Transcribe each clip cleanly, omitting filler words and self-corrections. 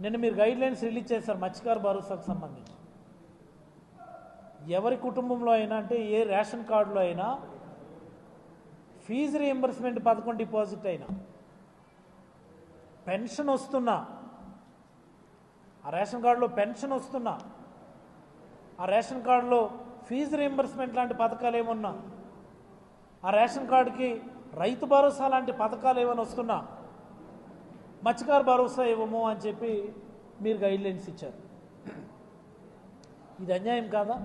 నిన్న మీరు guidelines release చేశారు మత్స్యకార భరోసాకు సంబంధించి. ఎవరి కుటుంబంలో అయినా అంటే ఏ రేషన్ కార్డులో అయినా ఫీజు రీఎంబర్స్మెంట్ పథకం డిపాజిట్ అయినా పెన్షన్ వస్తున్నా, ఆ రేషన్ కార్డులో పెన్షన్ వస్తున్నా, ఆ రేషన్ కార్డులో ఫీజు రీఎంబర్స్మెంట్ లాంటి పథకాలు ఏమన్నా, ఆ రేషన్ కార్డుకి రైతు భరోసా లాంటి పథకాలు ఏమైనా వస్తున్నా మత్స్యకార భరోసా ఇవ్వము అని చెప్పి మీరు గైడ్లైన్స్ ఇచ్చారు. ఇది అన్యాయం కాదా?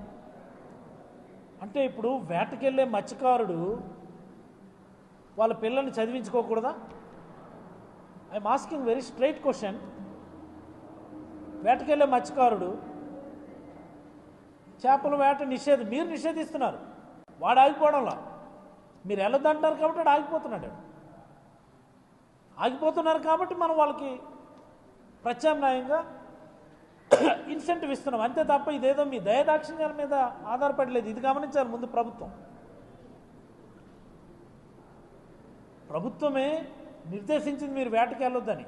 అంటే ఇప్పుడు వేటకెళ్ళే మత్స్యకారుడు వాళ్ళ పిల్లల్ని చదివించుకోకూడదా? I'm asking very straight question. వేటకెళ్ళే మత్స్యకారుడు చేపల వేట మీరు నిషేధిస్తున్నారు, వాడు ఆగిపోవడంలా. మీరు వెళ్ళొద్దంటారు కాబట్టి వాడు ఆగిపోతున్నారు కాబట్టి మనం వాళ్ళకి ప్రత్యామ్నాయంగా ఇన్సెంటివ్ ఇస్తున్నాం అంతే తప్ప ఇదేదో మీ దయదాక్షిణ్యాల మీద ఆధారపడలేదు. ఇది గమనించాలి ముందు ప్రభుత్వమే నిర్దేశించింది మీరు వేటకి వెళ్ళొద్దని,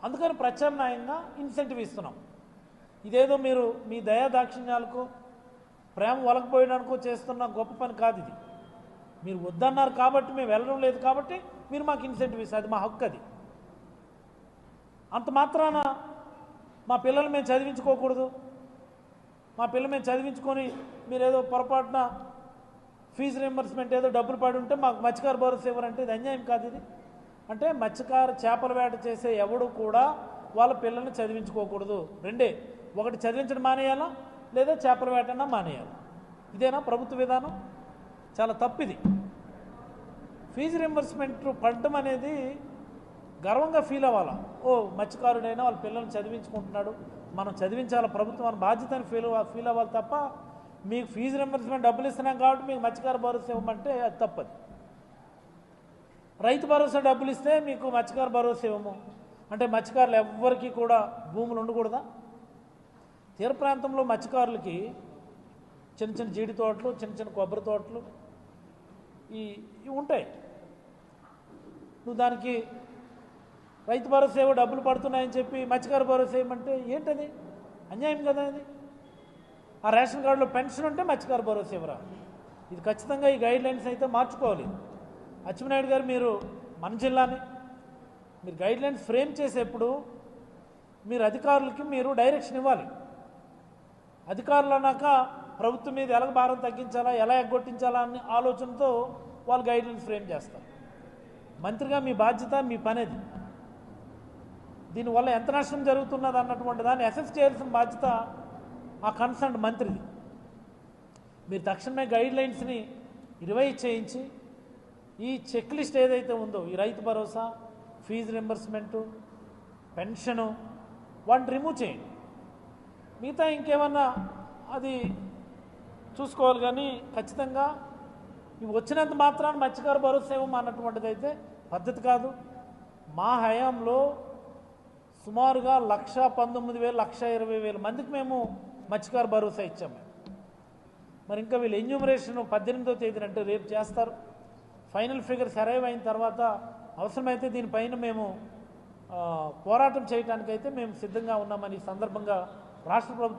అందుకని ప్రత్యామ్నాయంగా ఇన్సెంటివ్ ఇస్తున్నాం. ఇదేదో మీరు మీ దయాదాక్షిణ్యాలకు ప్రేమ వలకపోయడానికో చేస్తున్న గొప్ప పని కాదు. ఇది మీరు వద్దన్నారు కాబట్టి మేము వెళ్ళడం లేదు కాబట్టి మీరు మాకు ఇన్సెంటివ్ ఇస్తారు, అది మా హక్కు. అది అంత మాత్రాన మా పిల్లలు మేము చదివించుకోకూడదు, మా పిల్లలు మేము చదివించుకొని మీరేదో పొరపాటున ఫీజు రీఎంబర్స్మెంట్ ఏదో డబ్బులు పడి ఉంటే మాకు మత్స్యకార భరోసా ఇవ్వరంటే ఇది అన్యాయం కాదు. ఇది అంటే మత్స్యకార చేపల వేట చేసే ఎవడు కూడా వాళ్ళ పిల్లల్ని చదివించుకోకూడదు. రెండే, ఒకటి చదివించడం మానేయాలా లేదా చేపల వేటన్నా మానేయాలి. ఇదేనా ప్రభుత్వ విధానం? చాలా తప్పిది. ఫీజు రీఎంబర్స్మెంట్ పడటం అనేది గర్వంగా ఫీల్ అవ్వాలా. ఓ మత్స్యకారుడైనా వాళ్ళ పిల్లల్ని చదివించుకుంటున్నాడు, మనం చదివించాలి, ప్రభుత్వం మన బాధ్యతని ఫీల్ అవ్వాలి తప్ప మీకు ఫీజు రీఎంబర్స్మెంట్ డబ్బులు ఇస్తున్నాం కాబట్టి మీకు మత్స్యకార భరోసా ఇవ్వమంటే అది తప్పది. రైతు భరోసా డబ్బులు ఇస్తే మీకు మత్స్యకార భరోసా ఇవ్వము అంటే మత్స్యకారులు ఎవ్వరికీ కూడా భూములు ఉండకూడదా? తీర ప్రాంతంలో మత్స్యకారులకి చిన్న చిన్న జీడి తోటలు, చిన్న చిన్న కొబ్బరి తోటలు ఇవి ఉంటాయి. నువ్వు దానికి రైతు భరోసా ఏవో డబ్బులు పడుతున్నాయని చెప్పి మత్స్యకార భరోసా ఇవ్వమంటే ఏంటది? అన్యాయం కదా అది. ఆ రేషన్ కార్డులో పెన్షన్ ఉంటే మత్స్యకార భరోసా ఇవ్వరా? ఇది ఖచ్చితంగా ఈ గైడ్లైన్స్ అయితే మార్చుకోవాలి. అచ్చెన్నాయుడు గారు, మీరు మన జిల్లాని మీరు గైడ్లైన్స్ ఫ్రేమ్ చేసేప్పుడు మీరు అధికారులకి మీరు డైరెక్షన్ ఇవ్వాలి. అధికారులు అన్నాక ప్రభుత్వం మీద ఎలా భారం తగ్గించాలా, ఎలా ఎగ్గొట్టించాలా అనే ఆలోచనతో వాళ్ళు గైడ్లైన్స్ ఫ్రేమ్ చేస్తారు. మంత్రిగా మీ బాధ్యత, మీ పనేది. దీనివల్ల ఎంత నష్టం జరుగుతున్నది అన్నటువంటి దాన్ని అసెస్ చేయాల్సిన బాధ్యత ఆ కన్సర్న్ మంత్రిది. మీరు తక్షణమే గైడ్లైన్స్ని రివైజ్ చేయించి ఈ చెక్ లిస్ట్ ఏదైతే ఉందో ఈ Rythu Bharosa, fee reimbursement, pension వాటిని రిమూవ్ చేయండి. మిగతా ఇంకేమన్నా అది చూసుకోవాలి. కానీ ఖచ్చితంగా ఇవి వచ్చినంత మాత్రాన్ని మత్స్యకార భరోసా ఇవ్వమన్నటువంటిది అయితే పద్ధతి కాదు. మా హయాంలో సుమారుగా 1,19,000 1,20,000 మందికి మేము మత్స్యకార భరోసా ఇచ్చాము. మరి ఇంకా వీళ్ళు ఎన్యూమరేషన్ 18వ తేదీన అంటే రేపు చేస్తారు. ఫైనల్ ఫిగర్స్ అరైవ్ అయిన తర్వాత అవసరమైతే దీనిపైన మేము పోరాటం చేయడానికైతే మేము సిద్ధంగా ఉన్నామని ఈ సందర్భంగా రాష్ట్ర ప్రభుత్వం